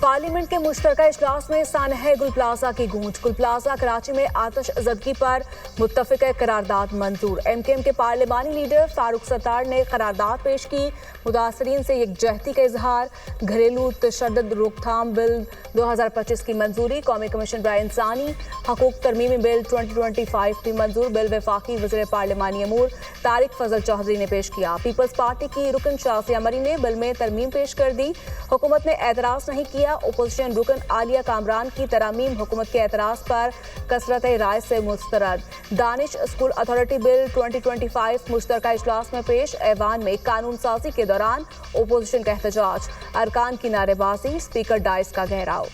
Parliament के मुश्तरका इजलास में सानह गुल प्लाजा की गूंज। गुल प्लाजा कराची में आतिश ज़दगी पर मुत्तफ़िक़ करारदाद मंजूर। MKM के पार्लिमानी लीडर फारूक सत्तार ने करारदाद पेश की। मुतासरीन से यकजहती का इजहार। घरेलू तशद्दुद रोकथाम बिल 2025 की मंजूरी। कौमी कमीशन बराए इंसानी हकूक तरमीमी बिल 2025 की मंजूर। बिल वफाकी वज़ीर पार्लिमानी अमूर तारिक फजल चौधरी ने पेश किया। पीपल्स पार्टी की रुकन शाफिया मरी ने बिल में तरमीम पेश कर दी। हुकूमत ने एतराज़ नहीं किया। ओपोजिशन रुकन आलिया कामरान की तरामीम हुकूमत के एतराज़ पर कसरत राय से मुस्तरद। दानिश स्कूल अथॉरिटी बिल 2025 मुश्तरका इजलास में पेश। ऐवान में कानून साजी के दौरान ओपोजिशन का एहतजाज। अरकान की नारेबाजी। स्पीकर डाइस का घेराव।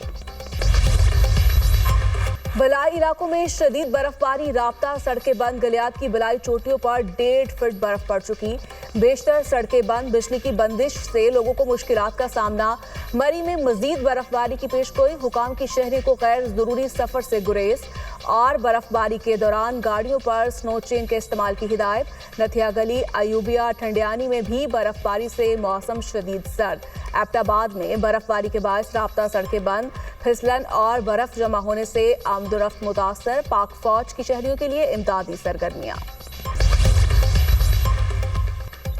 बलाई इलाकों में शदीद बर्फबारी। राब्ता सड़कें बंद। गलियात की बलाई चोटियों पर 1.5 फीट बर्फ पड़ चुकी। बेशतर सड़कें बंद। बिजली की बंदिश से लोगों को मुश्किलात का सामना। मरी में मजीद बर्फबारी की पेशगोई। हुकाम की शहरी को गैर जरूरी सफर से गुरेज। और बर्फबारी के दौरान गाड़ियों पर स्नो चेन के इस्तेमाल की हिदायत। नथिया गली, अयूबिया, ठंडियानी में भी बर्फबारी से मौसम शदीद सर्द। एबटाबाद में बर्फबारी के बायस राब्ता सड़कें बंद। फिसलन और बर्फ जमा होने से आमदोरफ्त मुतासर। पाक फौज की शहरियों के लिए इमदादी सरगर्मियां।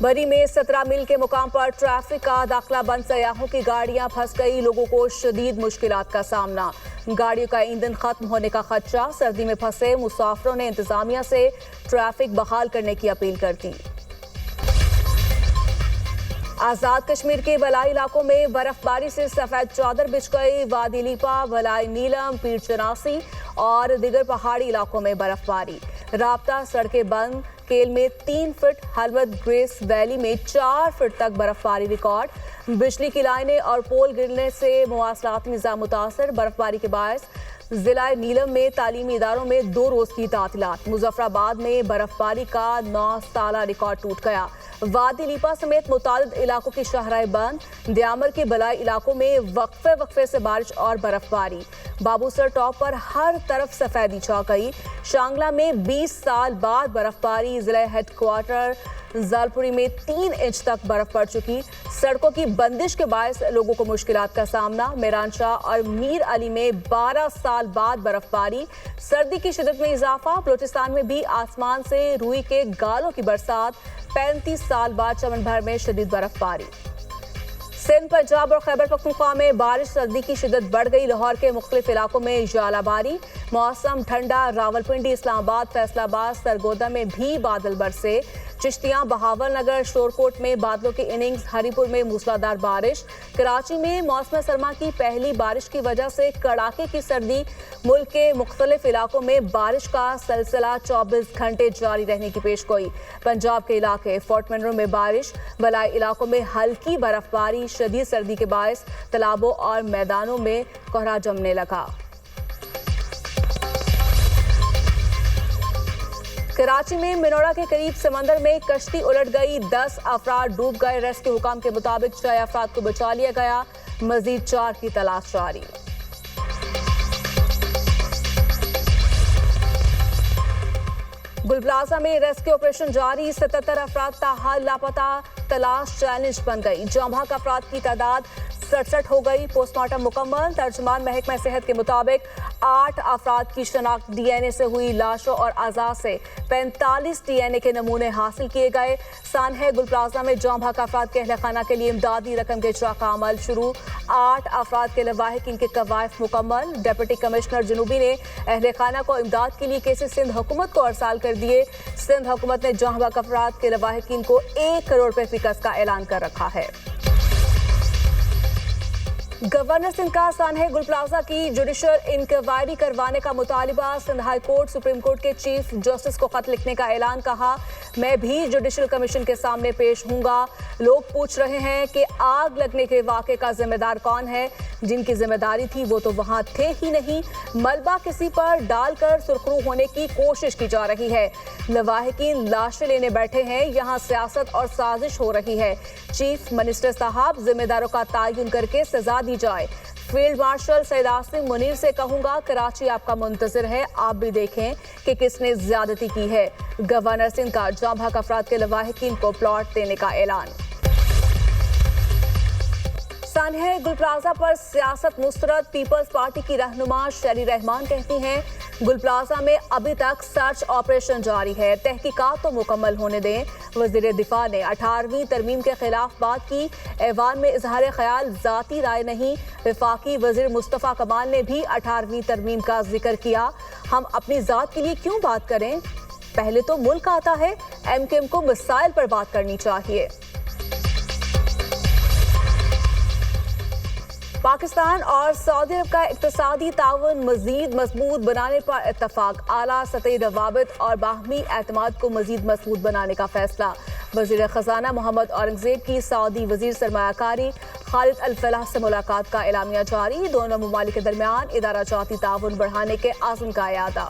बरी में 17 मील के मुकाम पर ट्रैफिक का दाखिला बंद। सयाहों की गाड़ियां फंस गई। लोगों को शदीद मुश्किलात का सामना। गाड़ियों का ईंधन खत्म होने का खदशा। सर्दी में फंसे मुसाफिरों ने इंतजामिया से ट्रैफिक बहाल करने की अपील कर दी। आज़ाद कश्मीर के बलाई इलाकों में बर्फबारी से सफेद चादर बिछ गई। वादी लीपा, बलाई नीलम, पीर चनासी और दीगर पहाड़ी इलाकों में बर्फबारी। राब्ता सड़कें बंद। केल में 3 फीट, हलवद ग्रेस वैली में 4 फीट तक बर्फबारी रिकॉर्ड। बिजली की लाइनें और पोल गिरने से मवासलाती निज़ाम मुतासर। बर्फबारी के बायस जिला नीलम में तालीमी इदारों में 2 रोज की तातीलात। मुजफ्फराबाद में बर्फबारी का 9 साला रिकॉर्ड टूट गया। वादी लीपा समेत मुतादिद इलाकों की शाहराएं बंद। दियामर के बलाई इलाकों में वक्फे से बारिश और बर्फबारी। बाबूसर टॉप पर हर तरफ सफेदी छा गई। शांगला में 20 साल बाद बर्फबारी। जिला हेडक्वार्टर जालपुरी में 3 इंच तक बर्फ पड़ चुकी। सड़कों की बंदिश के बायस लोगों को मुश्किलात का सामना। मेरानशाह और मीर अली में 12 साल बाद बर्फबारी। सर्दी की शिद्दत में इजाफा। बलूचिस्तान में भी आसमान से रुई के गालों की बरसात। 35 साल बाद चमन भर में शदीद बर्फबारी। सिंध, पंजाब और खैबर पख्तूनख्वा में बारिश। सर्दी की शिद्दत बढ़ गई। लाहौर के मुख्तलिफ इलाकों में जालाबारी। मौसम ठंडा। रावलपिंडी, इस्लामाबाद, फैसलाबाद, सरगोदा में भी बादल बरसे। चिश्तियां, बहावल नगर, शोरकोट में बादलों की इनिंग्स। हरीपुर में मूसलाधार बारिश। कराची में मौसम सरमा की पहली बारिश की वजह से कड़ाके की सर्दी। मुल्क के मुख्तलिफ इलाकों में बारिश का सिलसिला 24 घंटे जारी रहने की पेशगोई। पंजाब के इलाके फोर्ट मनरो में बारिश। बलाई इलाकों में हल्की बर्फबारी। शदीद सर्दी के बायस तालाबों और मैदानों में कोहरा जमने लगा। कराची में मिनोरा के करीब समंदर में कश्ती उलट गई। 10 अफराद डूब गए। रेस्क्यू हुकाम के मुताबिक 6 अफराद को बचा लिया गया। मजीद 4 की तलाश जारी। गुल प्लाजा में रेस्क्यू ऑपरेशन जारी। 77 अफराद ताहाल लापता। तलाश चैलेंज बन गई। जांबाक अफराद की तादाद 67 हो गई। पोस्टमार्टम मुकम्मल। तर्जुमान महकमा सेहत के मुताबिक 8 अफराद की शनाख्त DNA से हुई। लाशों और अज़ा से 45 DNA के नमूने हासिल किए गए। सानह गुल प्लाजा में जांबाक अफराद के अहल खाना के लिए इमदादी रकम के इजरा का अमल शुरू। 8 अफराद के लवाहिक इनके कवायफ मुकम्मल। डिप्टी कमिश्नर जनूबी ने अहल खाना को इमदाद के लिए केसेस सिंध हुकूमत को अरसाल कर दिए। सिंध हुकूमत ने जांबाक अफराद के लवाहिकीन को 1 करोड़ रुपए फिकस का ऐलान कर रखा है। गवर्नर सिंध का सानह गुल प्लाजा की जुडिशल इंक्वायरी करवाने का मुतालिबा। Sindh high court supreme court के चीफ जस्टिस को खत लिखने का ऐलान। कहा, मैं भी जुडिशल कमीशन के सामने पेश हूंगा। लोग पूछ रहे हैं कि आग लगने के वाक़े का जिम्मेदार कौन है। जिनकी जिम्मेदारी थी वो तो वहां थे ही नहीं। मलबा किसी पर डालकर सुरखरू होने की कोशिश की जा रही है। लवाहिकीन लाशें लेने बैठे हैं। यहाँ सियासत और साजिश हो रही है। चीफ मिनिस्टर साहब, जिम्मेदारों का तयन करके सजा दी जाए। फील्ड मार्शल सैयद आसिम मुनीर से कहूंगा, कराची आपका मुंतजिर है। आप भी देखें कि किसने ज्यादती की है। गवर्नर सिंध का जांबाक अफराद के लवाहिकीन को प्लॉट देने का ऐलान। पाकिस्तान है गुल प्लाजा पर सियासत मुस्तरद। पीपल्स पार्टी की रहनुमा शेरी रहमान कहती हैं गुल प्लाजा में अभी तक सर्च ऑपरेशन जारी है, तहकीकात तो मुकम्मल होने दें। वजीर दिफा ने 18वीं तरमीम के खिलाफ बात की। ऐवान में इजहार ख्याल जाती राय नहीं। वफाकी वजीर मुस्तफ़ा कमाल ने भी 18वीं तरमीम का जिक्र किया। हम अपनी जात के लिए क्यों बात करें, पहले तो मुल्क आता है। MKM को मसाइल पर बात करनी चाहिए। पाकिस्तान और सऊदी अरब का इक्तिसादी ताउन मजीद मजबूत बनाने पर इत्तफाक। आला सतही रवाबित और बाहमी एतमाद को मजीद मजबूत बनाने का फैसला। वजीर खजाना मोहम्मद औरंगजेब की सऊदी वजीर सरमायाकारी खालिद अल फलाह से मुलाकात का एलामिया जारी। दोनों ममालिक के दरमियान इदारा जाती ताउन बढ़ाने के आज़म का इरादा।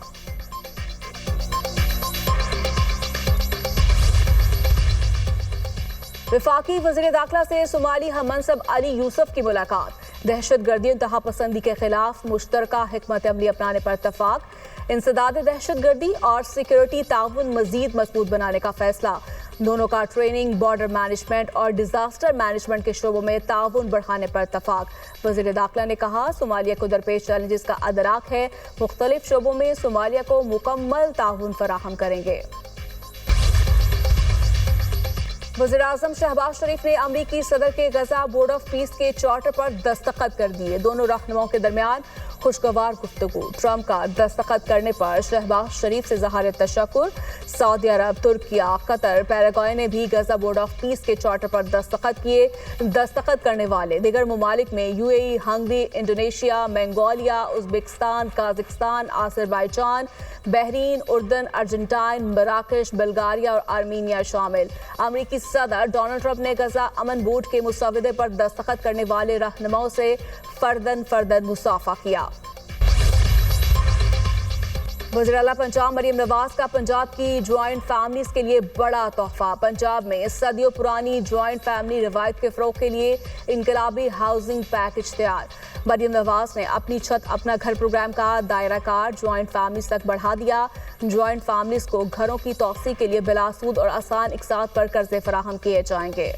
वफाकी वज़ीर दाखिला से सोमाली हममनसब अली यूसुफ की मुलाकात। दहशतगर्दी इंतहा पसंदी के खिलाफ मुश्तरका हिकमत अमली अपनाने पर इत्तफाक। इंसदाद दहशतगर्दी और सिक्योरिटी ताउन मजीद मजबूत बनाने का फैसला। दोनों का ट्रेनिंग, बॉर्डर मैनेजमेंट और डिजास्टर मैनेजमेंट के शोबों में ताउन बढ़ाने पर इत्तफाक। वज़ीर दाखिला ने कहा सोमालिया को दरपेश चैलेंजेस का अदराक है, मुख्तलिफ शोबों में सोमालिया को मुकम्मल ताउन फराहम करेंगे। वज़ीर आज़म शहबाज शरीफ ने अमरीकी सदर के गजा बोर्ड ऑफ पीस के चार्टर पर दस्तखत कर दिए। दोनों रहनुमाओं के दरमियान खुशगवार गुफ्तगू। ट्रंप का दस्तखत करने पर शहबाज शरीफ से ज़ाहिर तशक्कुर। सऊदी अरब, तुर्किया, कतर, पैराग्वे ने भी गजा बोर्ड ऑफ पीस के चार्टर पर दस्तखत किए। दस्तखत करने वाले दिगर ममालिक में UAE, Hungary, Indonesia, Mongolia, Uzbekistan, Kazakhstan, Azerbaijan, Bahrain, उर्दन, अर्जेंटाइन, मराकश, बल्गारिया और आर्मीनिया शामिल। अमरीकी सदर डोनाल्ड ट्रंप ने गजा अमन बोर्ड के मुसवदे पर दस्तखत करने वाले रहनुमाओं से फर्दन मुसाफा किया। वज़ीर आला पंजाब मरियम नवाज का पंजाब की ज्वाइंट फैमिलीज के लिए बड़ा तोहफा। पंजाब में सदियों पुरानी ज्वाइंट फैमिली रवायत के फ़रोग़ के लिए इनकलाबी हाउसिंग पैकेज तैयार। मरियम नवाज ने अपनी छत अपना घर प्रोग्राम का दायरा कार ज्वाइंट फैमिलीज तक बढ़ा दिया। ज्वाइंट फैमिलीज को घरों की तौसीक़ के लिए बिलासूद और आसान इक़सात पर कर्जे फराहम किए जाएंगे।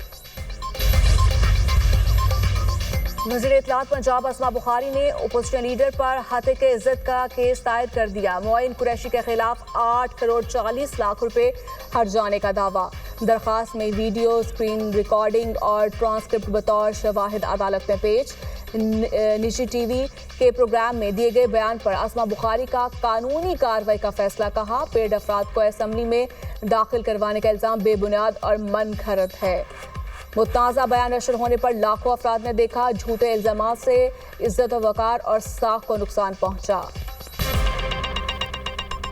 वज़ीर इत्तलात पंजाब अस्मा बुखारी ने ओपोजिशन लीडर पर हत्या इज्जत का केस दायर कर दिया। मोइन कुरैशी के खिलाफ 8 करोड़ 40 लाख रुपए हट जाने का दावा। दरख्वास्त में वीडियो, स्क्रीन रिकॉर्डिंग और ट्रांसक्रिप्ट बतौर शवाहिद अदालत में पेश। निजी TV के प्रोग्राम में दिए गए बयान पर अस्मा बुखारी का कानूनी कार्रवाई का फैसला। कहा पेड अफराद को असम्बली में दाखिल करवाने का इल्ज़ाम बेबुनियाद और मन घड़त है। मुताज़ा बयान नशर होने पर लाखों अफराद ने देखा झूठे इल्ज़ामात से इज्जत व वक़ार और साख को नुकसान पहुंचा।